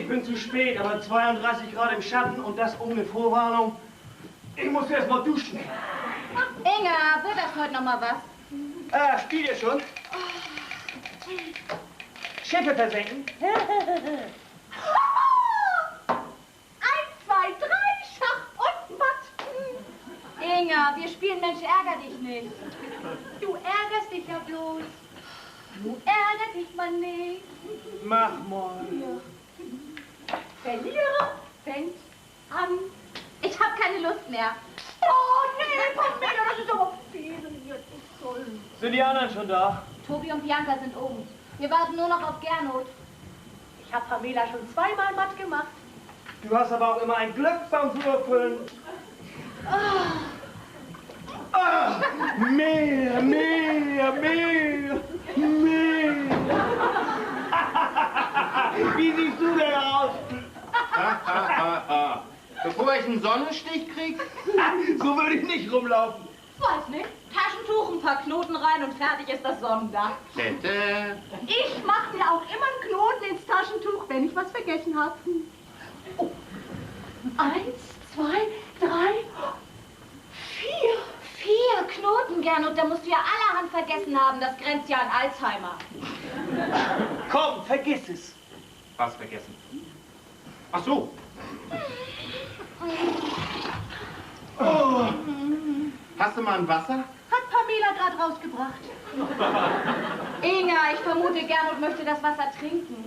Ich bin zu spät, aber 32 Grad im Schatten und das ohne Vorwarnung. Ich muss erst mal duschen. Inga, wird das heute noch mal was? Spielt ihr schon? Schiffe versenken? 1, 2, 3, Schach und Matt. Inga, wir spielen Mensch, ärger dich nicht. Du ärgerst dich ja bloß. Du ärgert dich mal nicht. Mach mal. Ja. Verlierer fängt an. Ich hab keine Lust mehr. Oh, nee, Pamela, das ist aber fehlen. Sind die anderen schon da? Tobi und Bianca sind oben. Wir warten nur noch auf Gernot. Ich hab Pamela schon zweimal matt gemacht. Du hast aber auch immer ein Glück beim Würfeln. Mehr. Wie siehst du denn aus? Bevor ich einen Sonnenstich krieg? So würde ich nicht rumlaufen. Weiß nicht. Taschentuch, ein paar Knoten rein und fertig ist das Sonnendach. Tette. Ich mache mir auch immer einen Knoten ins Taschentuch, wenn ich was vergessen habe. Oh. 1, 2, 3, 4. 4 Knoten, Gernot. Da musst du ja allerhand vergessen haben. Das grenzt ja an Alzheimer. Komm, vergiss es. Was vergessen? Ach so. Oh. Hast du mal ein Wasser? Hat Pamela gerade rausgebracht. Inga, ich vermute, Gernot möchte das Wasser trinken.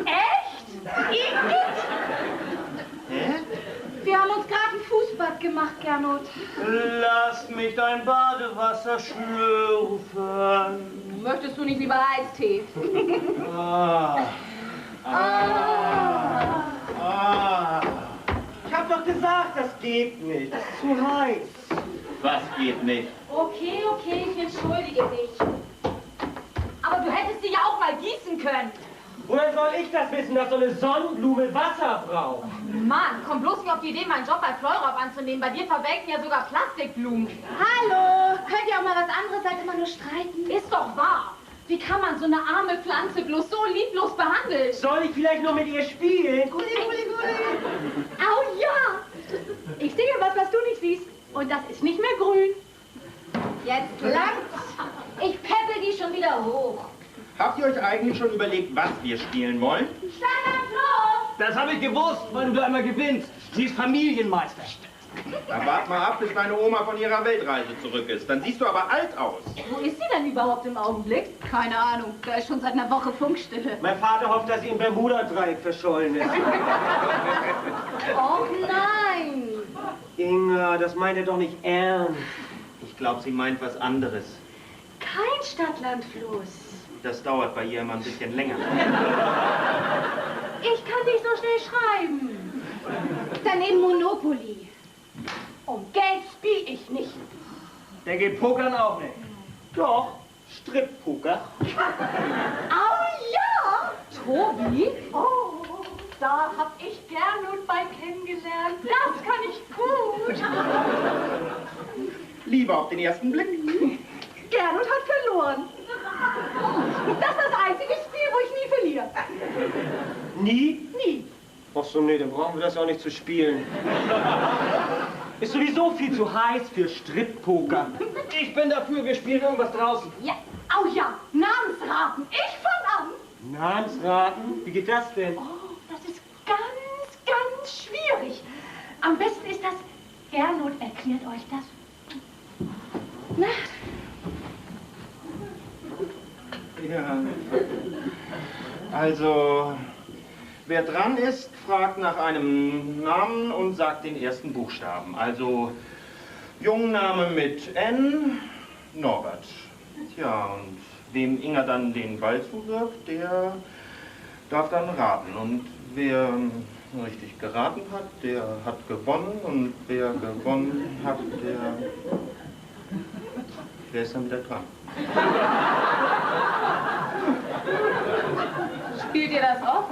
Echt? Igitt! Hä? Wir haben uns gerade ein Fußbad gemacht, Gernot. Lass mich dein Badewasser schlürfen. Möchtest du nicht lieber Eistee? Ich hab doch gesagt, das geht nicht. Das ist zu heiß. Was geht nicht? Okay, ich entschuldige dich. Aber du hättest sie ja auch mal gießen können. Woher soll ich das wissen, dass so eine Sonnenblume Wasser braucht? Mann, komm bloß nicht auf die Idee, meinen Job bei Fleurop anzunehmen. Bei dir verwelken ja sogar Plastikblumen. Hallo, könnt ihr auch mal was anderes als immer nur streiten? Ist doch wahr. Wie kann man so eine arme Pflanze bloß so lieblos behandeln? Soll ich vielleicht nur mit ihr spielen? Gulli. Au ja! Ich sehe was du nicht siehst. Und das ist nicht mehr grün. Jetzt langt's. Ich peppel die schon wieder hoch. Habt ihr euch eigentlich schon überlegt, was wir spielen wollen? Standardlos! Das habe ich gewusst, weil du da immer gewinnst. Sie ist Familienmeister. Dann wart mal ab, bis meine Oma von ihrer Weltreise zurück ist. Dann siehst du aber alt aus. Wo ist sie denn überhaupt im Augenblick? Keine Ahnung. Da ist schon seit einer Woche Funkstille. Mein Vater hofft, dass sie im Bermuda-Dreieck verschollen ist. Och nein! Inga, das meint er doch nicht ernst. Ich glaube, sie meint was anderes. Kein Stadtlandfluss. Das dauert bei ihr immer ein bisschen länger. Ich kann nicht so schnell schreiben. Daneben Monopoly. Um Geld spiel ich nicht. Der geht pokern auch nicht. Doch, Strip-Poker. Au ja! Tobi? Oh, da hab ich Gernot bei kennengelernt. Das kann ich gut. Liebe auf den ersten Blick. Gernot hat verloren. Das ist das einzige Spiel, wo ich nie verliere. Nie? Nie. Ach so, nee, dann brauchen wir das auch nicht zu spielen. Ist sowieso viel zu heiß für Strip-Poker. Ich bin dafür, wir spielen irgendwas draußen. Ja, au ja, Namensraten. Ich fang an. Namensraten? Wie geht das denn? Oh, das ist ganz schwierig. Am besten ist das, Gernot erklärt euch das. Na? Ja. Also, wer dran ist, fragt nach einem Namen und sagt den ersten Buchstaben. Also, Jungname mit N, Norbert. Tja, und wem Inga dann den Ball zuwirft, der darf dann raten. Und wer richtig geraten hat, der hat gewonnen. Und wer gewonnen hat, der ist dann wieder dran. Spielt ihr das oft?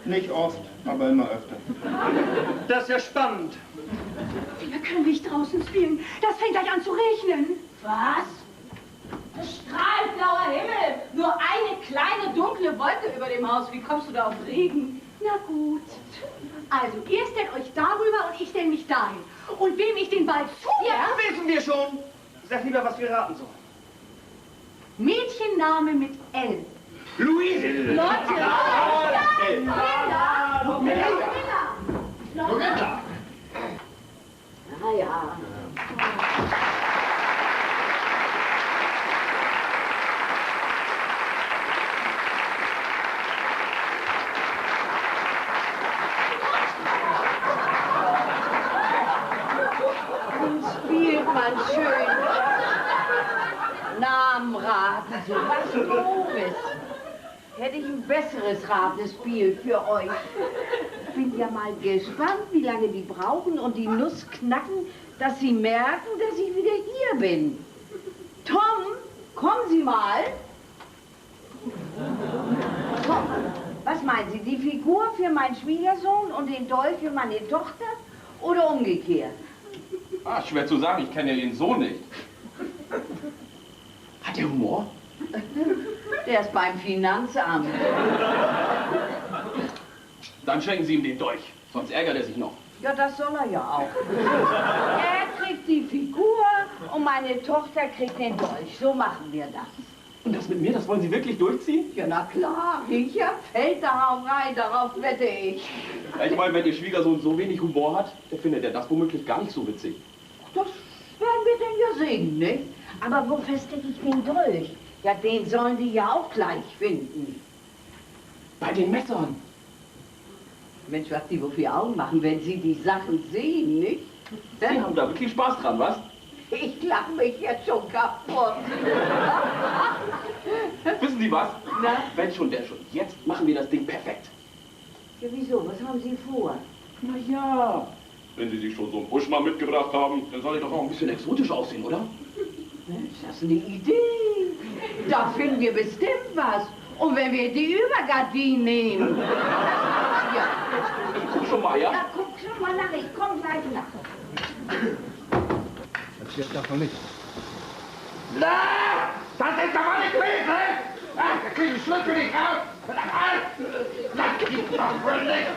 Nicht oft, aber immer öfter. Das ist ja spannend. Wir können nicht draußen spielen. Das fängt gleich an zu regnen. Was? Strahlblauer Himmel. Nur eine kleine Wolke über dem Haus. Wie kommst du da auf Regen? Na gut. Also, ihr stellt euch darüber und ich stelle mich dahin. Und wem ich den Ball zuwerfe... Wissen wir schon. Sag lieber, was wir raten sollen. Mädchenname mit L. Luise. Lotte. Loretta. Ah ja. Spielt man schön. Namenraten, so was Grobes. Hätte ich ein besseres Ratespiel für euch. Bin ja mal gespannt, wie lange die brauchen und die Nuss knacken, dass sie merken, dass ich wieder hier bin. Tom, kommen Sie mal. Tom, was meinen Sie, die Figur für meinen Schwiegersohn und den Dolch für meine Tochter oder umgekehrt? Ah, schwer zu sagen, ich kenne ja Ihren Sohn nicht. Hat der Humor? Der ist beim Finanzamt. Dann schenken Sie ihm den Dolch, sonst ärgert er sich noch. Ja, das soll er ja auch. Er kriegt die Figur und meine Tochter kriegt den Dolch. So machen wir das. Und das mit mir, das wollen Sie wirklich durchziehen? Ja, na klar. Ich hab Feldhau rein, darauf wette ich. Ja, ich meine, wenn Ihr Schwiegersohn so wenig Humor hat, dann findet er das womöglich gar nicht so witzig. Das werden wir denn ja sehen, nicht? Aber wo verstecke ich den Dolch? Ja, den sollen die ja auch gleich finden. Bei den Messern. Mensch, was die wohl für Augen machen, wenn sie die Sachen sehen, nicht? Sie haben da wirklich Spaß dran, was? Ich lache mich jetzt schon kaputt. Wissen Sie was? Na? Wenn schon, der schon. Jetzt machen wir das Ding perfekt. Ja, wieso? Was haben Sie vor? Na ja. Wenn Sie sich schon so einen Busch mal mitgebracht haben, dann soll er doch auch ein bisschen exotisch aussehen, oder? Mensch, das ist eine Idee. Da finden wir bestimmt was. Und wenn wir die Übergardinen nehmen. Ja. Ich guck schon mal, ja? Ja, guck schon mal nach. Ich komm gleich nach. Das wird davon nicht. Na, das ist doch nicht möglich! Ach, da krieg ich Schlüssel nicht raus! Das gibt's doch wohl nicht!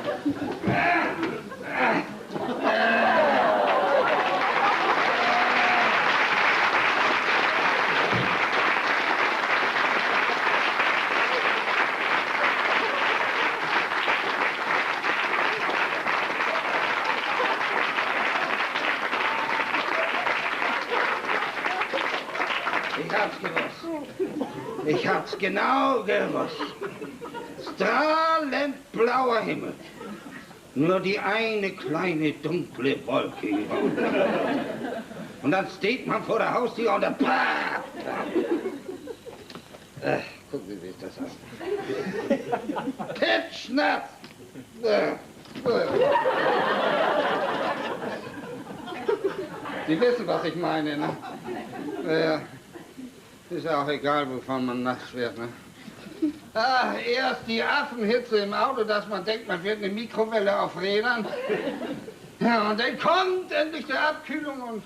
Ich hab's gewusst. Ich hab's genau gewusst. Strahlend blauer Himmel. Nur die eine kleine dunkle Wolke über uns. Und dann steht man vor der Haustür und dann... gucken Sie sich das an. Pitschnass! Sie wissen, was ich meine, ne? Ja. Ist ja auch egal, wovon man nass wird, ne? Ah, erst die Affenhitze im Auto, dass man denkt, man wird eine Mikrowelle auf Rädern. Ja, und dann kommt endlich die Abkühlung und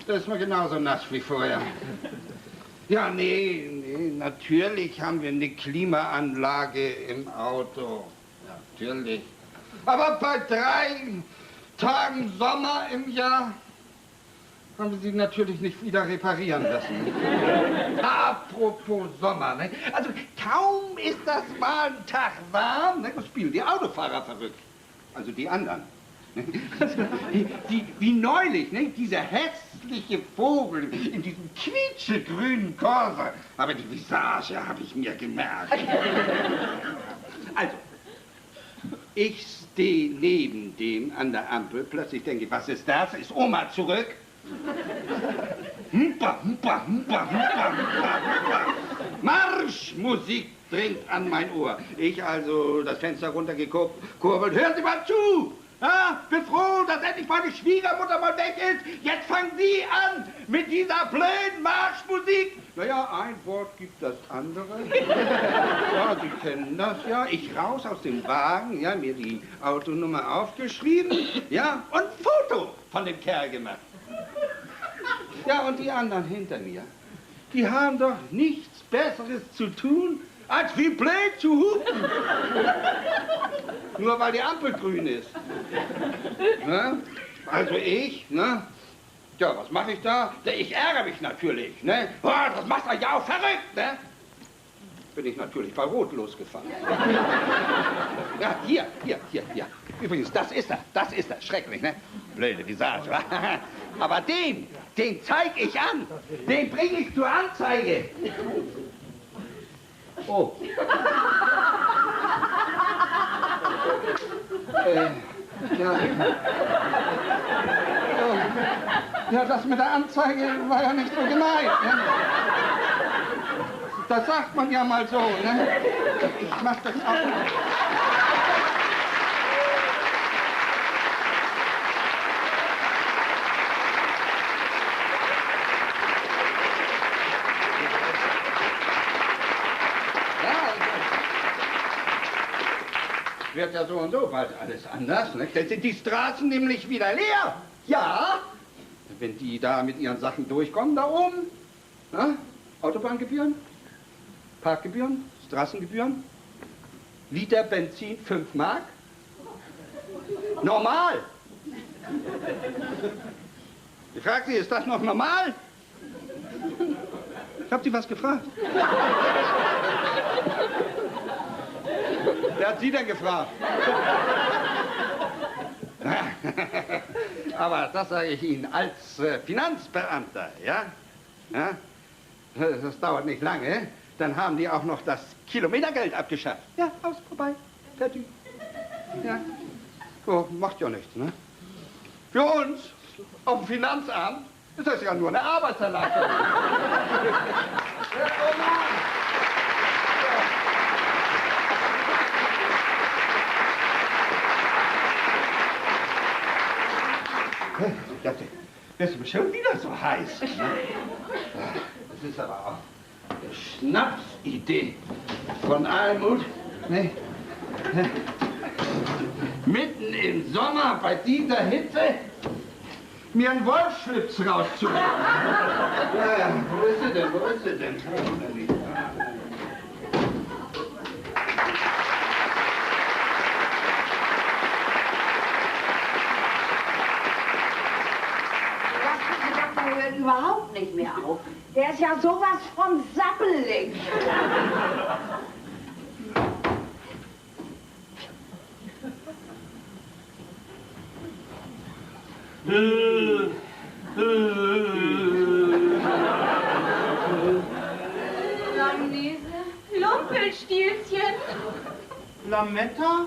da ist man genauso nass wie vorher. Ja, nee, natürlich haben wir eine Klimaanlage im Auto. Natürlich. Aber bei 3 Tagen Sommer im Jahr haben wir sie natürlich nicht wieder reparieren lassen. Apropos Sommer, ne? Also kaum ist das mal ein Tag warm, ne? Spielen die Autofahrer verrückt. Also die anderen. Ne? Also, wie neulich, ne? Dieser hässliche Vogel in diesem quietschegrünen Corsa. Aber die Visage habe ich mir gemerkt. Also, ich stehe neben dem an der Ampel. Plötzlich denke ich, was ist das? Ist Oma zurück? Humpa, humpa, humpa, humpa, humpa, humpa. Marschmusik dringt an mein Ohr. Ich also das Fenster runtergekurbelt. Hören Sie mal zu! Ja, bin froh, dass endlich meine Schwiegermutter mal weg ist. Jetzt fangen Sie an mit dieser blöden Marschmusik. Naja, ein Wort gibt das andere. Ja, Sie kennen das ja. Ich raus aus dem Wagen, ja, mir die Autonummer aufgeschrieben, ja, und ein Foto von dem Kerl gemacht. Ja, und die anderen hinter mir, die haben doch nichts Besseres zu tun, als wie blöd zu hupen. Nur weil die Ampel grün ist. Ne? Also ich, ne? Ja, was mache ich da? Ich ärgere mich natürlich, ne? Oh, das macht er ja auch verrückt, ne? Bin ich natürlich bei Rot losgefahren. Ja, hier. Übrigens, das ist er, schrecklich, ne? Blöde Visage, wa? Aber den zeig ich an. Den bringe ich zur Anzeige. Oh. Ja, das mit der Anzeige war ja nicht so gemeint, ne? Das sagt man ja mal so, ne? Ich mach das auch. Wird ja so und so bald alles anders, ne? Dann sind die Straßen nämlich wieder leer. Ja, wenn die da mit ihren Sachen durchkommen, da oben. Ne? Autobahngebühren, Parkgebühren, Straßengebühren, Liter Benzin 5 Mark. Normal. Ich frage Sie, ist das noch normal? Ich habe Sie was gefragt. Wer hat Sie denn gefragt? Aber das sage ich Ihnen als Finanzbeamter, ja? Ja? Das dauert nicht lange. Dann haben die auch noch das Kilometergeld abgeschafft. Ja, aus, vorbei, fertig. Ja, so, macht ja nichts, ne? Für uns, auf dem Finanzamt, ist das ja nur eine Arbeitserlassung. Das ist schon wieder so heiß. Ne? Das ist aber auch eine Schnapsidee von Almut. Ne? Mitten im Sommer bei dieser Hitze mir einen Wolfsschlips rauszuholen. Ja, wo ist sie denn? Wo ist sie denn? Hört überhaupt nicht mehr auf. Der ist ja sowas von sappelig. Langnese, Lumpelstilzchen. Lametta?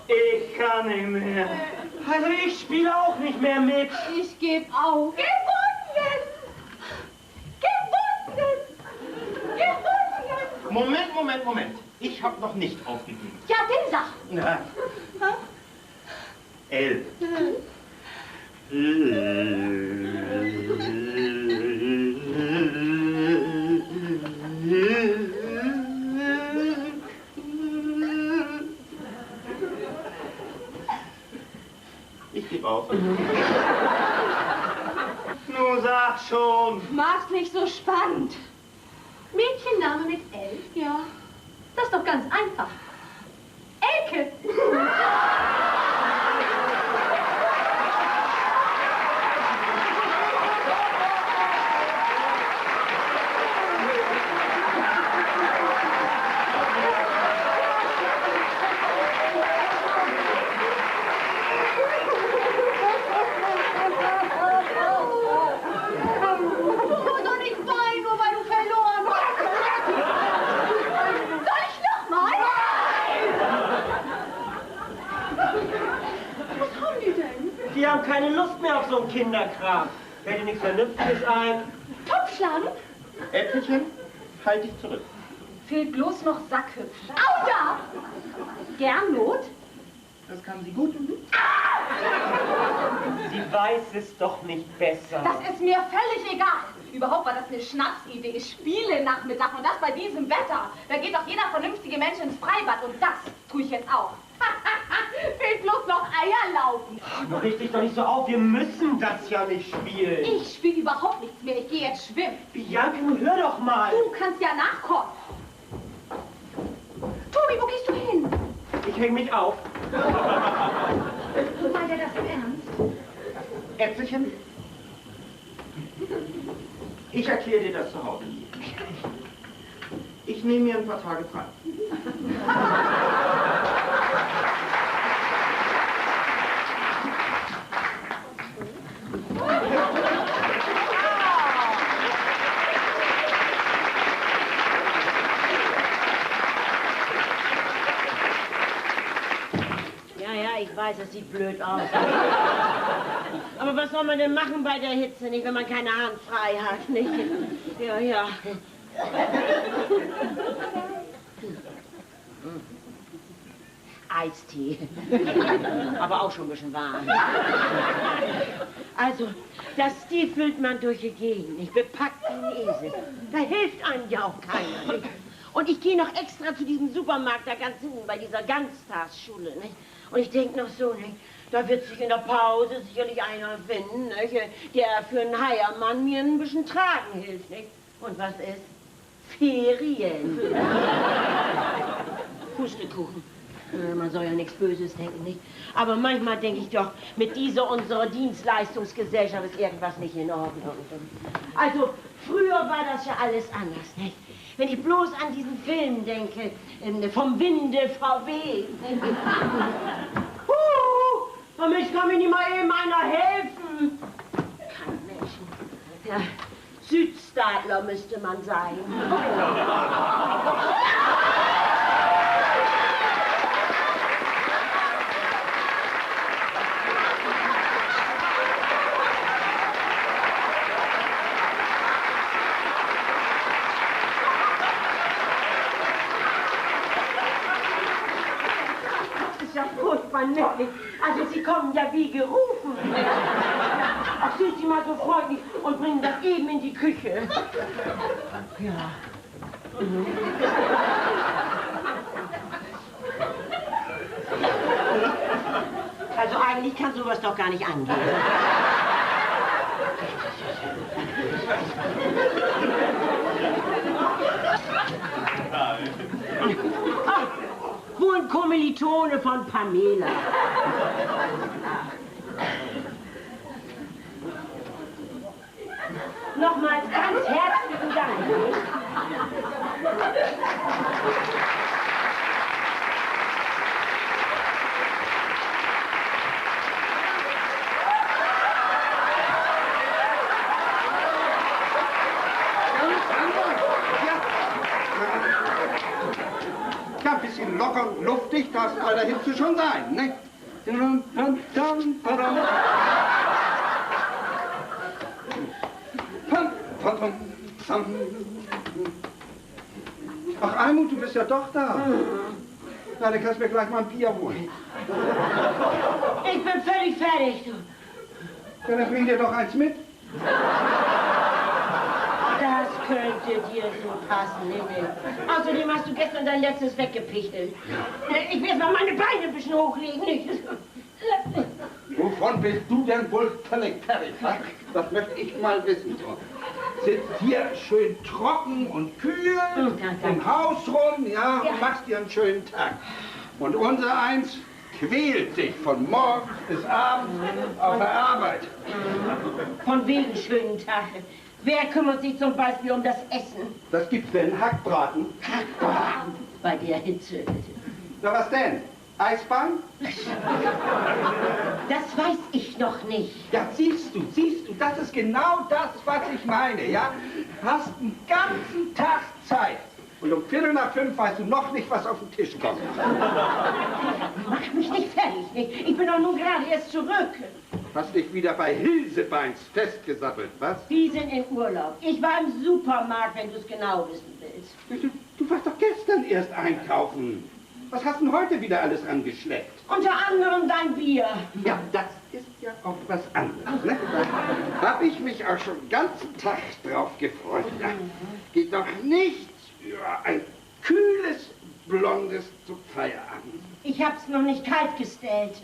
Ich kann nicht mehr. Also ich spiele auch nicht mehr mit. Ich geb auf. Gefunden! Moment. Ich habe noch nicht aufgegeben. Ja, den sag. Na. L. Ich gebe auf. Nun sag schon. Mach's nicht so spannend. Mädchenname mit L? Ja. Das ist doch ganz einfach. Elke! Die haben keine Lust mehr auf so einen Kinderkram. Fällt dir nichts Vernünftiges ein? Topfschlagen? Äpfelchen, halt dich zurück. Fehlt bloß noch Sackhüpfen. Au da! Gernot? Das kann sie gut. Sie weiß es doch nicht besser. Das ist mir völlig egal. Überhaupt war das eine Schnapsidee. Spiele-Nachmittag und das bei diesem Wetter. Da geht doch jeder vernünftige Mensch ins Freibad und das tue ich jetzt auch. Fehlt bloß noch Eierlaufen. Nun richte dich doch nicht so auf, wir müssen das ja nicht spielen. Ich spiele überhaupt nichts mehr. Ich gehe jetzt schwimmen. Bianca, nun hör doch mal. Du kannst ja nachkommen. Ich hänge mich auf. Meint er das im Ernst? Äpfelchen? Ich erkläre dir das zu Hause. Ich nehme mir ein paar Tage frei. Ich weiß, das sieht blöd aus. Aber was soll man denn machen bei der Hitze, nicht, wenn man keine Hand frei hat, nicht? Ja, ja. Eistee. Aber auch schon ein bisschen warm. Also, das stiefelt man durch die Gegend, nicht? Bepackt wie ein Esel. Da hilft einem ja auch keiner, nicht? Und ich gehe noch extra zu diesem Supermarkt da ganz hinten bei dieser Ganztagsschule, nicht? Und ich denke noch so, nicht? Da wird sich in der Pause sicherlich einer finden, nicht? Der für einen Heiermann mir ein bisschen tragen hilft, nicht? Und was ist? Ferien. Pustekuchen. Man soll ja nichts Böses denken, nicht? Aber manchmal denke ich doch, mit dieser unserer Dienstleistungsgesellschaft ist irgendwas nicht in Ordnung. Also, früher war das ja alles anders, nicht? Wenn ich bloß an diesen Film denke, vom Winde VW. Damit kann mir nicht mal eben einer helfen. Kein Menschen. Ja, Südstadler müsste man sein. Also Sie kommen ja wie gerufen. Ach, sind Sie mal so freundlich und bringen das eben in die Küche. Ja. Mhm. Also eigentlich kann sowas doch gar nicht angehen. Wohl ein Kommilitone von Pamela. Nochmals ganz herzlichen Dank. Ja, ein bisschen locker und luftig darf es bei der Hitze schon sein, ne? Ach, Almut, du bist ja doch da. Na, dann kannst du mir gleich mal ein Bier holen. Ich bin völlig fertig, du. Ja, dann bring dir doch eins mit. Das könnte dir so passen, Himmel. Außerdem hast du gestern dein letztes weggepichtelt. Ich will jetzt mal meine Beine ein bisschen hochlegen, nicht? Wovon bist du denn wohl völlig fertig? Das möchte ich mal wissen. Sitzt hier schön trocken und kühl im Haus rum, ja, und machst dir einen schönen Tag. Und unser Eins quält sich von morgens bis abends auf der Arbeit. Von wegen schönen Tag. Wer kümmert sich zum Beispiel um das Essen? Das gibt's denn? Hackbraten? Hackbraten? Bei der Hitze. Na, was denn? Eisbein? Das weiß ich noch nicht. Ja, siehst du, das ist genau das, was ich meine, ja? Hast einen ganzen Tag Zeit. Und um 4:45 weißt du noch nicht, was auf den Tisch kommt. Mach mich nicht fertig, nicht? Ich bin doch nun gerade erst zurück. Hast dich wieder bei Hilsebeins festgesappelt, was? Die sind in Urlaub. Ich war im Supermarkt, wenn du es genau wissen willst. Du warst doch gestern erst einkaufen. Was hast du denn heute wieder alles angeschleppt? Unter anderem dein Bier. Ja, das ist ja auch was anderes, ne? Da hab ich mich auch schon den ganzen Tag drauf gefreut. Ja. Geht doch nichts über ein kühles, blondes zu Feierabend. Ich hab's noch nicht kalt gestellt.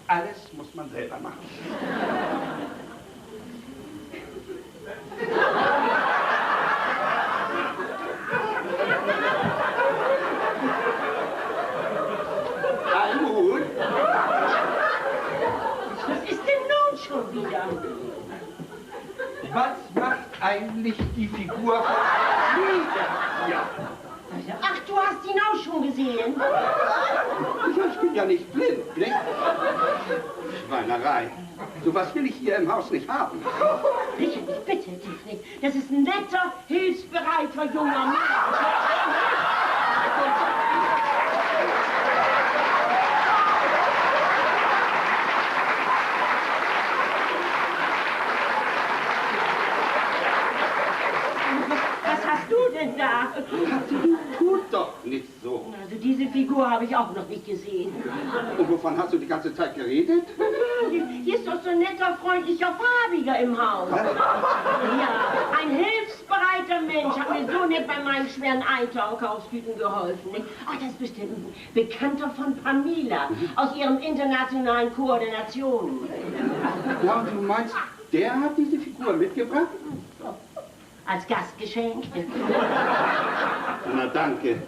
Alles muss man selber machen. macht eigentlich die Figur von Flieder? Ja. Ach, du hast ihn auch schon gesehen? Ich bin ja nicht blind, nicht? Schweinerei. So was will ich hier im Haus nicht haben. Richard, ich bitte dich nicht. Das ist ein netter, hilfsbereiter junger Mann. Was hast du denn da? Tut doch nicht so. Also diese Figur habe ich auch noch nicht gesehen. Und wovon hast du die ganze Zeit geredet? Hier ist doch so ein netter, freundlicher Farbiger im Haus. Ja, ein hilfsbereiter Mensch hat mir so nett bei meinen schweren Einkaufstüten geholfen. Nicht? Ach, das ist bestimmt ein Bekannter von Pamela aus ihrem internationalen Chor der Nationen. Ja, und du meinst, der hat diese Figur mitgebracht? Als Gastgeschenk. Na, danke.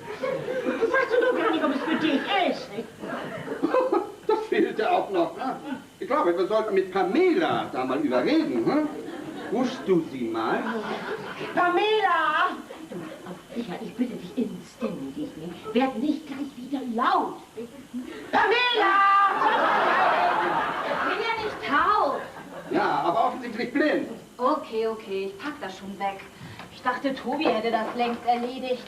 Das sagst du doch gar nicht, ob es für dich ist. Nicht? Das fehlte auch noch. Ne? Ich glaube, wir sollten mit Pamela da mal überreden. Hm? Rufst du sie mal? Pamela! Richard, ich bitte dich inständig, nicht? Werd nicht gleich wieder laut. Pamela! Ich bin ja nicht taub. Ja, aber offensichtlich blind. Okay, okay, ich pack das schon weg. Ich dachte, Tobi hätte das längst erledigt.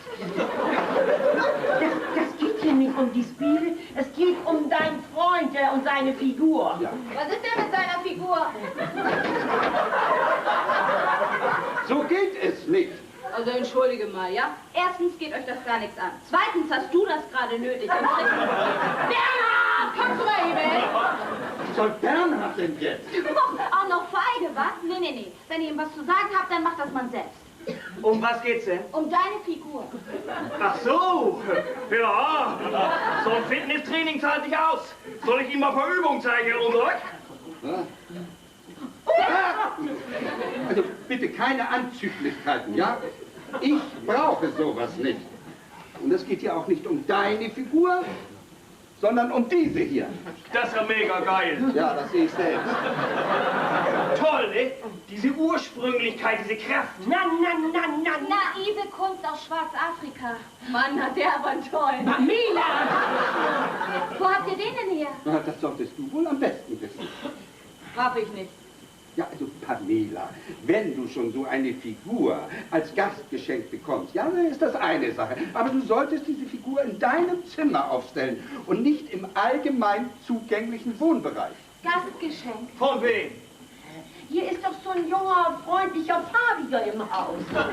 Das geht hier nicht um die Spiele, es geht um deinen Freund und seine Figur. Ja. Was ist denn mit seiner Figur? So geht es nicht. Also entschuldige mal, ja? Erstens geht euch das gar nichts an. Zweitens hast du das gerade nötig. Und drittens... Bernhard, kommst du mal hier weg? Was soll Bernhard denn jetzt? Auch noch feige, was? Nee, nee, nee. Wenn ihr ihm was zu sagen habt, dann macht das man selbst. Um was geht's denn? Um deine Figur. Ach so, ja. So ein Fitnesstraining zahlt sich aus. Soll ich ihm mal ein paar Übungen zeigen, Herr Unruck? Also bitte keine Anzüglichkeiten, ja? Ich brauche sowas nicht. Und es geht hier auch nicht um deine Figur, sondern um diese hier. Das ist ja mega geil. Ja, das sehe ich selbst. Toll, ne? Diese Ursprünglichkeit, diese Kraft. Naive Kunst aus Schwarzafrika. Mann, hat der aber toll. Pamela! Wo habt ihr den denn her? Na, das solltest du wohl am besten wissen. Hab ich nicht. Ja, also Pamela, wenn du schon so eine Figur als Gastgeschenk bekommst, ja, dann ist das eine Sache. Aber du solltest diese Figur in deinem Zimmer aufstellen und nicht im allgemein zugänglichen Wohnbereich. Gastgeschenk. Von wem? Hier ist doch so ein junger, freundlicher Farbiger im Haus. Was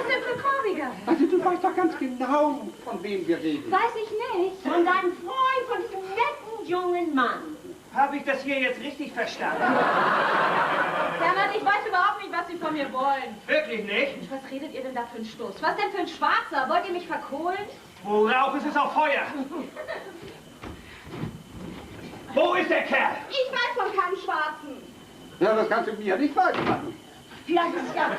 denn für Farbiger? Also du weißt doch ganz genau, von wem wir reden. Weiß ich nicht. Von deinem Freund, von diesem netten jungen Mann. Habe ich das hier jetzt richtig verstanden? Bernhard, ich weiß überhaupt nicht, was Sie von mir wollen. Wirklich nicht? Was redet ihr denn da für einen Stoß? Was denn für ein Schwarzer? Wollt ihr mich verkohlen? Wo Rauch ist, ist auch Feuer. Wo ist der Kerl? Ich weiß von keinem Schwarzen. Ja, das kannst du mir ja nicht falsch machen. Vielleicht ist ja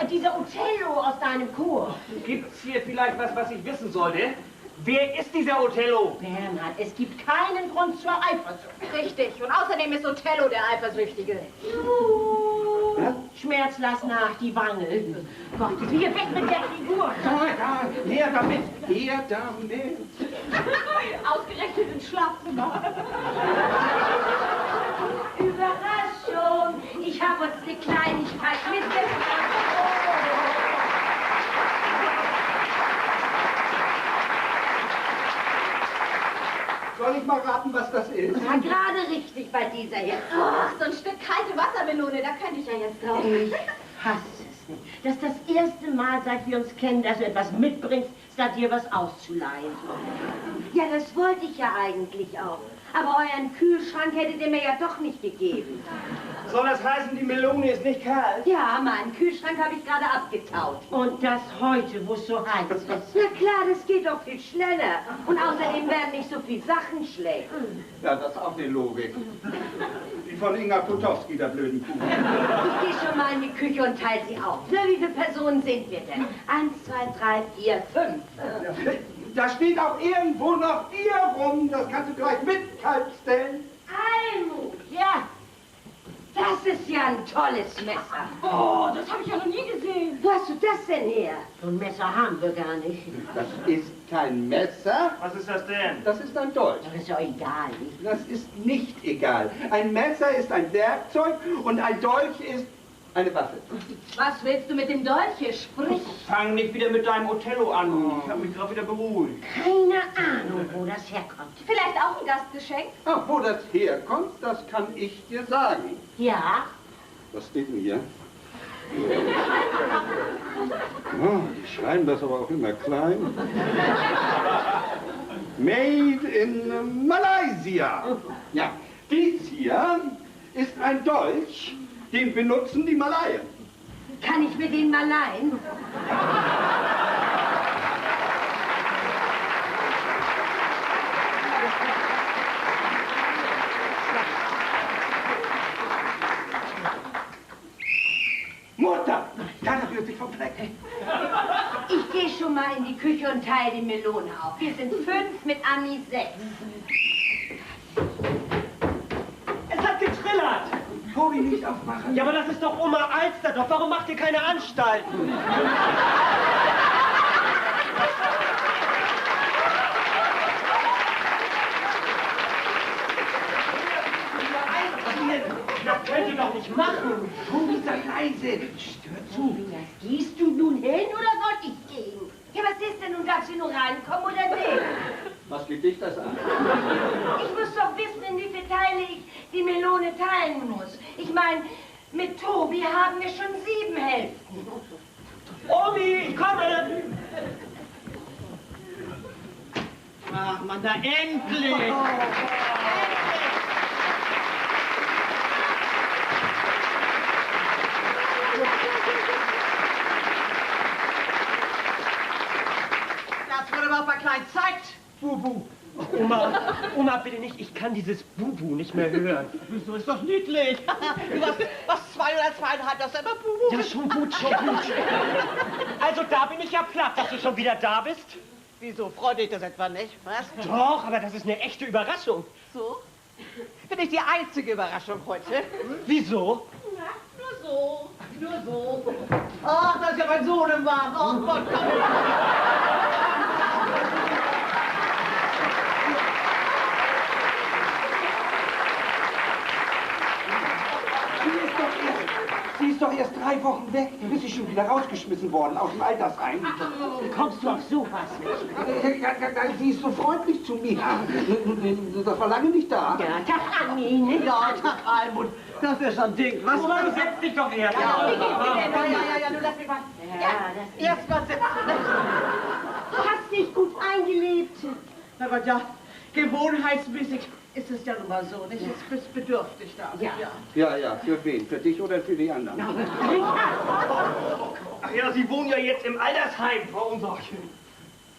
dieser Othello aus deinem Chor. Gibt's hier vielleicht was ich wissen sollte? Wer ist dieser Othello? Bernhard, es gibt keinen Grund zur Eifersucht. Richtig. Und außerdem ist Othello der Eifersüchtige. Schmerz, lass nach die Wange. Gott, hier weg mit der Figur. Da, her damit, her damit. Ausgerechnet ins Schlafzimmer. Überraschung, ich habe uns eine Kleinigkeit mitgebracht. Soll ich mal raten, was das ist? Ja, gerade richtig bei dieser hier. Ach, so ein Stück kalte Wassermelone, da könnte ich ja jetzt drauf. Ich hasse es nicht. Das ist das erste Mal, seit wir uns kennen, dass du etwas mitbringst, statt dir was auszuleihen. Ja, das wollte ich ja eigentlich auch. Aber euren Kühlschrank hättet ihr mir ja doch nicht gegeben. Soll das heißen, die Melone ist nicht kalt? Ja, meinen Kühlschrank habe ich gerade abgetaut. Und das heute, wo es so heiß ist. Na klar, das geht doch viel schneller. Und außerdem werden nicht so viele Sachen schlecht. Ja, das ist auch eine Logik. Die von Inga Potowski, der blöden Kuh. Ich gehe schon mal in die Küche und teile sie auf. Na, wie viele Personen sind wir denn? 1, 2, 3, 4, 5. Da steht auch irgendwo noch Bier rum. Das kannst du gleich mit kalt stellen. Almut, ja. Das ist ja ein tolles Messer. Oh, das habe ich ja noch nie gesehen. Wo hast du das denn her? So ein Messer haben wir gar nicht. Das ist kein Messer, Was ist das denn? das ist ein Dolch. Das ist doch egal. Das ist nicht egal. Ein Messer ist ein Werkzeug und ein Dolch ist eine Waffe. Was willst du mit dem Dolch hier? Sprich. Fang nicht wieder mit deinem Othello an. Ich habe mich gerade wieder beruhigt. Keine Ahnung, wo das herkommt. Vielleicht auch ein Gastgeschenk? Ach, wo das herkommt, das kann ich dir sagen. Ja, Was steht denn hier? Oh, die schreiben das aber auch immer klein. Made in Malaysia. Ja, dies hier ist ein Dolch, den benutzen die Malaien. Kann ich mir den mal leihen? Mutter, keiner rührt sich vom Fleck. Ich gehe schon mal in die Küche und teile die Melone auf. Wir sind 5 mit Ami 6. Es hat getrillert. Tobi, nicht aufmachen. Ja, aber das ist doch Oma Alsterdorf. Warum macht ihr keine Anstalten? Das könnt ihr doch nicht machen. Tobi, sei leise. Stört zu. Gehst du nun hin oder soll ich gehen? Ja, was ist denn nun? Darfst du nur reinkommen oder nicht? Was geht dich das an? Ich muss doch wissen, in wie viele Teile ich die Melone teilen muss. Ich meine, mit Tobi haben wir schon 7 Hälften. Omi, ich komme. ach man, da endlich. Das wurde aber auch mal klein Zeit, Bubu. Oma, bitte nicht. Ich kann dieses Bubu nicht mehr hören. Wieso, ist doch niedlich. Du was 2 oder 2,5, das ist immer Bubu. Ja, schon gut, schon gut. Also da bin ich ja platt, dass du schon wieder da bist. Wieso, freut dich das etwa nicht, was? Doch, aber das ist eine echte Überraschung. So? Bin ich die einzige Überraschung heute? Wieso? Nur so. Ach, das ist ja mein Sohn im Wagen. Oh Gott, komm. Sie ist doch erst 3 Wochen weg. Ist sie schon wieder rausgeschmissen worden aus dem Altersheim. Wie kommst du auf sowas nicht? Sie ist so freundlich zu mir. Das war lange nicht da. Ja, Tag Anni, ne? Ja, Tag, Almut. Das ist ein Ding, was? Oma, du setz dich doch erst. Ja, du lass mich mal. Ja, Erst mal sitzen. Du hast dich gut eingelebt. Na Gott, ja, gewohnheitsmäßig ist es ja nun mal so, nicht? Jetzt bist bedürftig da. Ja, für wen? Für dich oder für die anderen? Ach ja, Sie wohnen ja jetzt im Altersheim, Frau Unsorchen.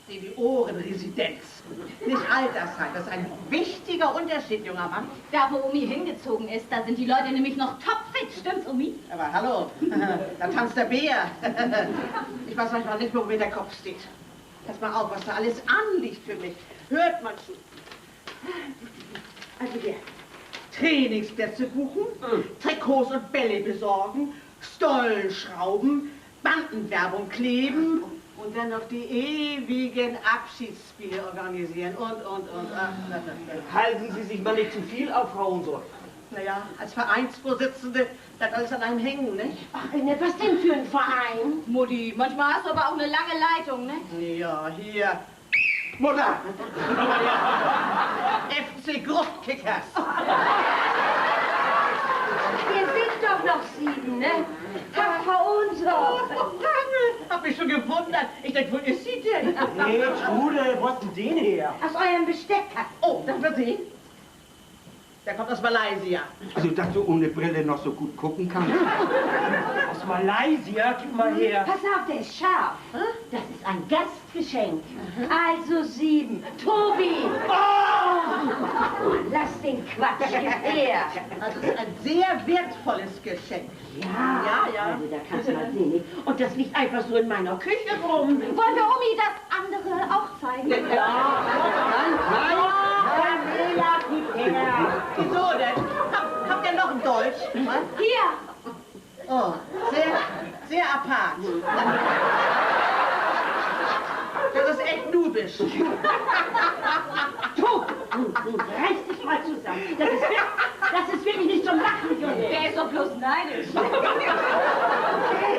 Seniorenresidenz. Nicht Altersheim. Das ist ein wichtiger Unterschied, junger Mann. Da, wo Omi hingezogen ist, da sind die Leute nämlich noch topfit. Stimmt's, Omi? Aber hallo, da tanzt der Bär. Ich weiß manchmal nicht, wo mir der Kopf steht. Pass mal auf, was da alles anliegt für mich. Hört man zu. Also wir Trainingsplätze buchen, Trikots und Bälle besorgen, Stollen schrauben, Bandenwerbung kleben und dann noch die ewigen Abschiedsspiele organisieren und. Halten Sie sich mal nicht zu viel auf, Frau Unsorchen. Naja, als Vereinsvorsitzende bleibt alles an einem hängen, nicht? Ach, Annette, was denn für ein Verein? Mutti, manchmal hast du aber auch eine lange Leitung, ne? Ja, hier. Mutter! FC Gruftkickers! Wir sind doch noch 7, ne? Frau Unsorgen. Hab mich schon gewundert. Ich denke, wo ist sie denn? Hey, Trude, wo hast du den her? Aus eurem Besteckkasten. Oh, darf man sehen? Der kommt aus Malaysia. Also, dass du ohne Brille noch so gut gucken kannst. Aus Malaysia? Gib mal her. Pass auf, der ist scharf. Das ist ein Gastgeschenk. Also 7. Tobi! Lass den Quatsch, gib her. Das ist ein sehr wertvolles Geschenk. Ja, also da kannst du mal sehen. Und das liegt einfach so in meiner Küche rum. Wollen wir Omi das andere auch zeigen? Daniela, gib her. Wieso denn? Habt ihr noch ein Dolch. Was? Hier! Oh, sehr apart. Das ist echt nubisch. Tu! Reiß dich mal zusammen. Das ist wirklich nicht zum Lachen, Junge. Der ist doch bloß neidisch.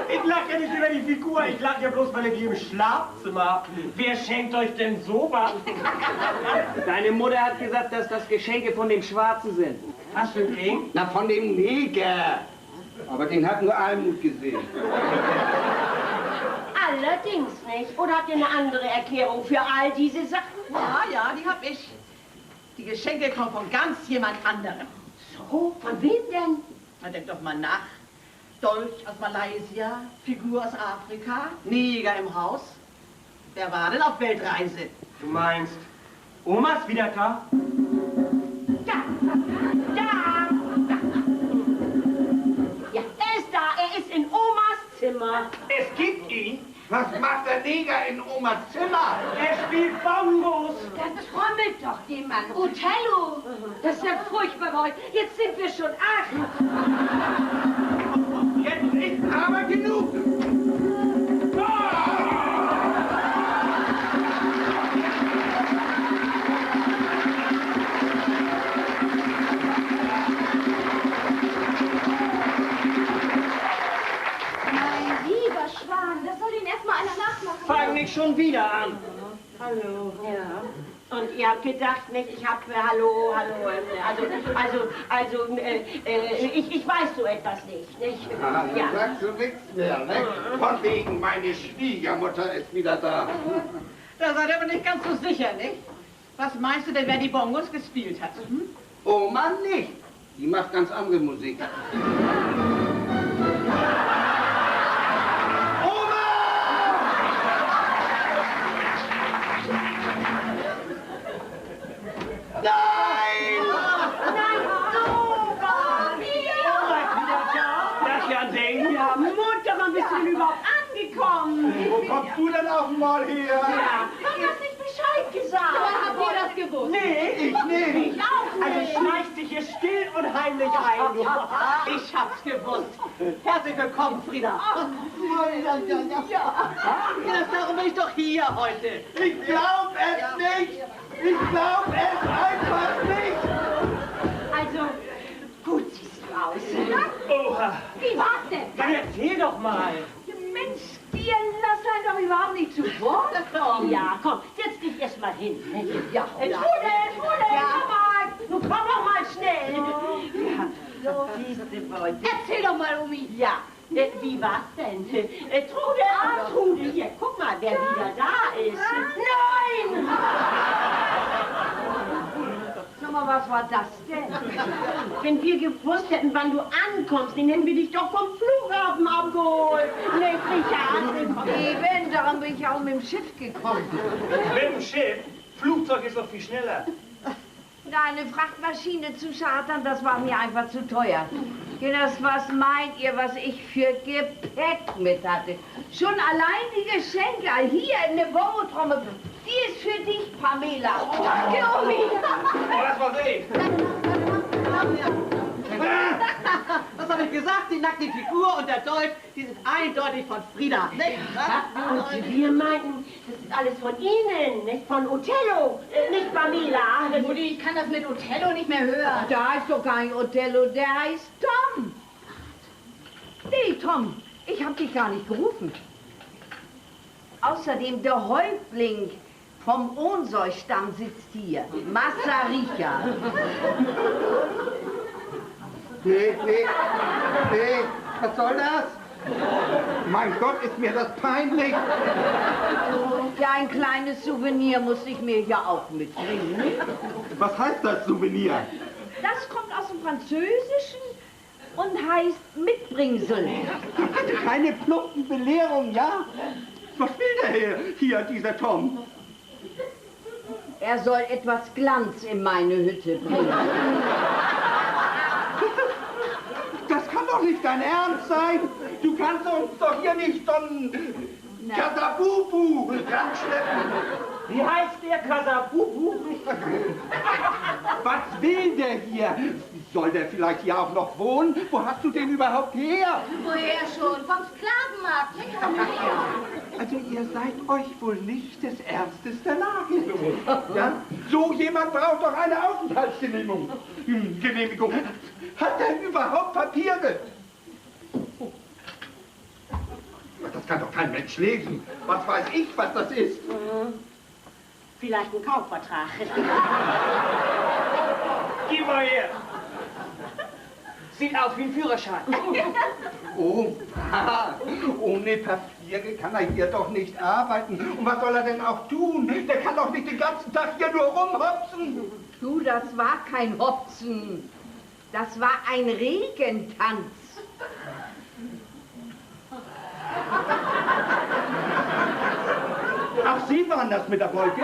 Ich lache ja nicht über die Figur, ich lache ja bloß, weil ihr die im Schlafzimmer habt. Wer schenkt euch denn sowas? Deine Mutter hat gesagt, dass das Geschenke von dem Schwarzen sind. Was für ein Ding? Na, von dem Neger. Aber den hat nur Almut gesehen. Allerdings nicht. Oder habt ihr eine andere Erklärung für all diese Sachen? Ja, die hab ich. Die Geschenke kommen von ganz jemand anderem. So, von wem denn? Na, denk doch mal nach. Dolch aus Malaysia, Figur aus Afrika, Neger im Haus. Wer war denn auf Weltreise? Du meinst, Oma ist wieder da? Da! Ja, er ist da. Er ist in Omas Zimmer. Es gibt ihn. Was macht der Neger in Omas Zimmer? Er spielt Bongos. Da trommelt doch jemand. Othello. Das ist ja furchtbar bei euch. Jetzt sind wir schon 8. Jetzt ist aber genug. Das soll ihn erstmal einer nachmachen. Fang nicht schon wieder an. Hallo. Ja. Und ihr habt gedacht, nicht? Ich hab Hallo. Ich weiß so etwas nicht. Ja. Sagst du nichts mehr, ne? Von wegen, meine Schwiegermutter ist wieder da. Da seid ihr aber nicht ganz so sicher, nicht? Was meinst du denn, wer die Bongos gespielt hat? Hm? Oma nicht. Die macht ganz andere Musik. Nein, Das ist ja ein Ding. Ja, Mutter, wann bist du denn überhaupt angekommen? Wo kommst du denn auf einmal her? Ja, hab das nicht Bescheid gesagt. Aber habt ihr das gewusst? Nee, Ich nicht. Ich auch also nicht. schleicht dich hier still und heimlich ein. Du. Ich hab's gewusst. Herzlich willkommen, Frieda. Darum bin ich doch hier heute. Ich glaub es nicht. Ich glaub es einfach nicht. Also, gut siehst du aus. Oha. Wie war's denn? Dann erzähl doch mal. Mensch, dir lass einen doch überhaupt nicht zu Wort kommen. Ja, komm, setz dich erst mal hin. Ja, Trude, komm mal. Nun komm doch mal schnell. Ja, so siehst du, Freund. Erzähl doch mal, Omi. Ja, wie war's denn? Trude, Trude, hier, guck mal, wer wieder da ist. Nein! Sag mal, was war das denn? Wenn wir gewusst hätten, wann du ankommst, dann hätten wir dich doch vom Flughafen abgeholt. Nicht, Richard? Eben, darum bin ich auch mit dem Schiff gekommen. Mit dem Schiff? Flugzeug ist doch viel schneller. Eine Frachtmaschine zu chartern, das war mir einfach zu teuer. Kinders, was meint ihr, was ich für Gepäck mit hatte? Schon allein die Geschenke, hier eine Bongotrommel, die ist für dich, Pamela. Danke, Omi. Lass mal sehen. Was habe ich gesagt? Die nackte Figur und der Dolch, die sind eindeutig von Frieda. Nicht? Und wir meinten, das ist alles von Ihnen, nicht von Othello, nicht Pamela. Mutti, ich kann das mit Othello nicht mehr hören. Da ist doch kein Othello, der heißt Tom. Nee, Tom, ich hab dich gar nicht gerufen. Außerdem der Häuptling vom Ohnsorgstamm sitzt hier, Massaricha. Nee, was soll das? Mein Gott, ist mir das peinlich. Ja, ein kleines Souvenir muss ich mir ja auch mitbringen. Was heißt das Souvenir? Das kommt aus dem Französischen und heißt Mitbringsel. Keine plumpen Belehrung, ja? Was will der hier, dieser Tom? Er soll etwas Glanz in meine Hütte bringen. Das kann doch nicht dein Ernst sein. Du kannst uns doch hier nicht so einen Rentner. Kasabubu! Ranschleppen! Wie heißt der Kasabubu? Was will der hier? Soll der vielleicht hier auch noch wohnen? Wo hast du den überhaupt her? Woher schon? Vom Sklavenmarkt. Hier kam er her. Also ihr seid euch wohl nicht des Ernstes der Lage bewusst. Ja? So jemand braucht doch eine Aufenthaltsgenehmigung. Genehmigung. Hat er überhaupt Papiere? Das kann doch kein Mensch lesen. Was weiß ich, was das ist? Vielleicht ein Kaufvertrag. Gib mal her. Sieht aus wie ein Führerschein. Oh, ohne Papiere kann er hier doch nicht arbeiten. Und was soll er denn auch tun? Der kann doch nicht den ganzen Tag hier nur rumhopsen. Du, das war kein Hopsen. Das war ein Regentanz. Ach, Sie waren das mit der Wolke?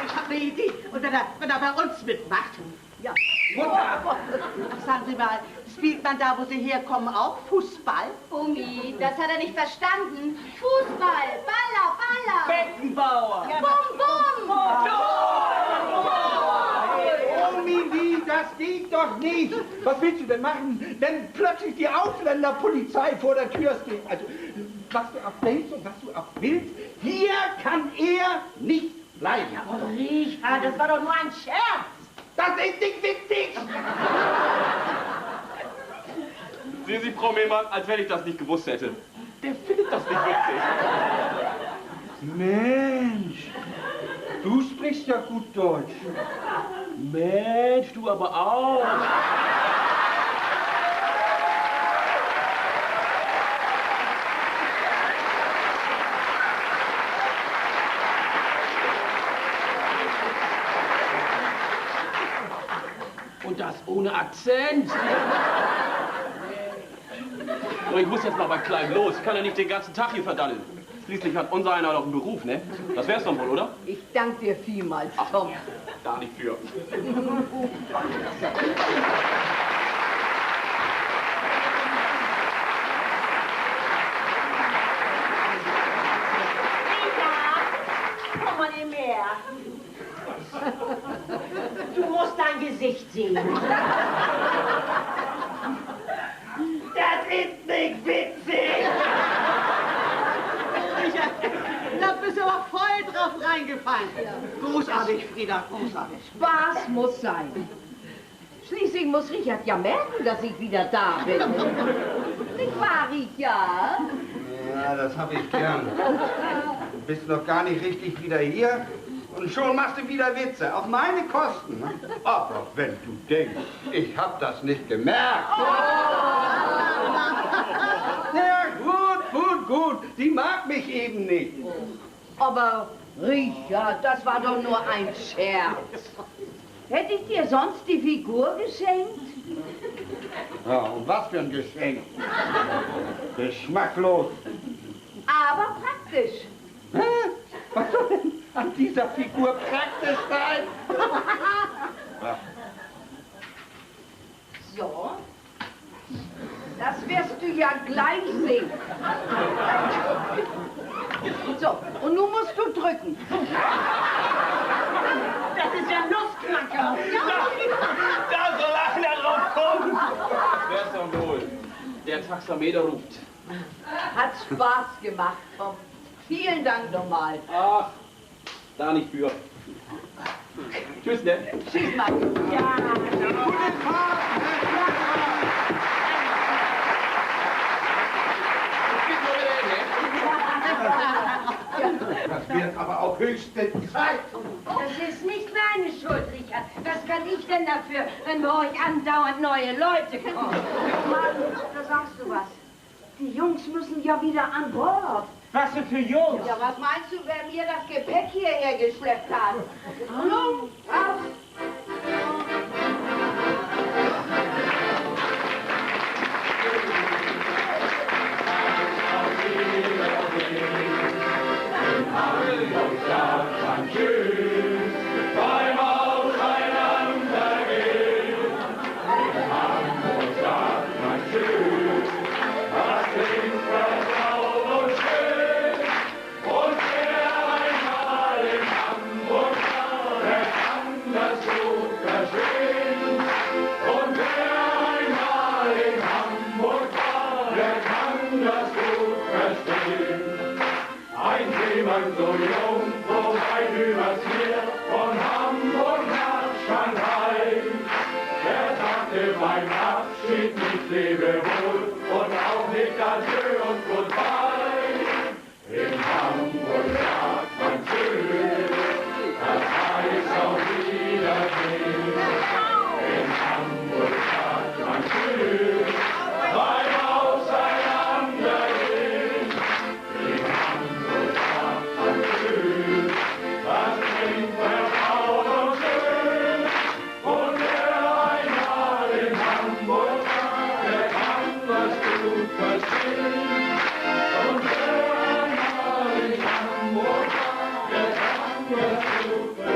Ich habe eine Idee. Und wenn er bei uns mitmacht. Ja. Mutter! Sagen Sie mal, spielt man da, wo Sie herkommen, auch Fußball? Omi, das hat er nicht verstanden. Fußball, Baller, Baller. Beckenbauer. Ja, bum, bum. Oh, Mimi, das geht doch nicht. Was willst du denn machen, wenn plötzlich die Ausländerpolizei vor der Tür steht? Also, was du auch denkst und was du auch willst, hier kann er nicht bleiben. Oh, Richard, das war doch nur ein Scherz. Das ist nicht witzig. Sehen Sie, Frau Mehlmann, als wenn ich das nicht gewusst hätte. Der findet das nicht witzig. Mensch, du sprichst ja gut Deutsch. Mensch, du aber auch. Und das ohne Akzent. So, ich muss jetzt mal bei Klein los. Ich kann ja nicht den ganzen Tag hier verdaddeln. Schließlich hat unser einer doch einen Beruf, ne? Das wär's doch wohl, oder? Ich danke dir vielmals, Tom. Da nicht für. Komm mal nicht mehr. Du musst dein Gesicht sehen. Das ist nicht witzig. Da bist du aber voll drauf reingefallen. Großartig, Frieda, großartig. Spaß muss sein. Schließlich muss Richard ja merken, dass ich wieder da bin. Nicht wahr, Richard? Ja, das hab ich gern. Du bist noch gar nicht richtig wieder hier und schon machst du wieder Witze, auf meine Kosten. Ne? Aber wenn du denkst, ich hab das nicht gemerkt. Ja, gut. Sie mag mich eben nicht. Aber Richard, das war doch nur ein Scherz. Hätte ich dir sonst die Figur geschenkt? Ja, und was für ein Geschenk. Geschmacklos. Aber praktisch. Hä? Was soll denn an dieser Figur praktisch sein? Ja. So. Das wirst du ja gleich sehen. So, und nun musst du drücken. Das ist ja Nussknacker. Da soll einer drauf kommen. Wär's doch wohl. Der Taxameter ruft. Hat Spaß gemacht, Tom. Vielen Dank nochmal. Ach, da nicht für. Tschüss, ne? Tschüss, Marco. Ja. Guten Tag, Das wird aber auch höchste Zeit. Das ist nicht meine Schuld, Richard. Was kann ich denn dafür, wenn bei euch andauernd neue Leute kommen? Mann, da sagst du was. Die Jungs müssen ja wieder an Bord. Was denn für Jungs? Ja, was meinst du, wer mir das Gepäck hierher geschleppt hat? Nun, auf! Schön. so jung, so weit übers Meer, von Hamburg nach Shanghai. Er sagte beim Abschied nicht Lebewohl und auch nicht Adieu und Goodbye. In Hamburg sagt man Tschüss, das heißt auf Wiedersehen. In Hamburg sagt man Tschüss, beim Auseinandergehen. In Hamburg sagt man Tschüss, das klingt vertraut und schön. Und wer einmal in Hamburg war, der kann das gut verstehen. Und wer einmal in Hamburg war, der kann das gut verstehen.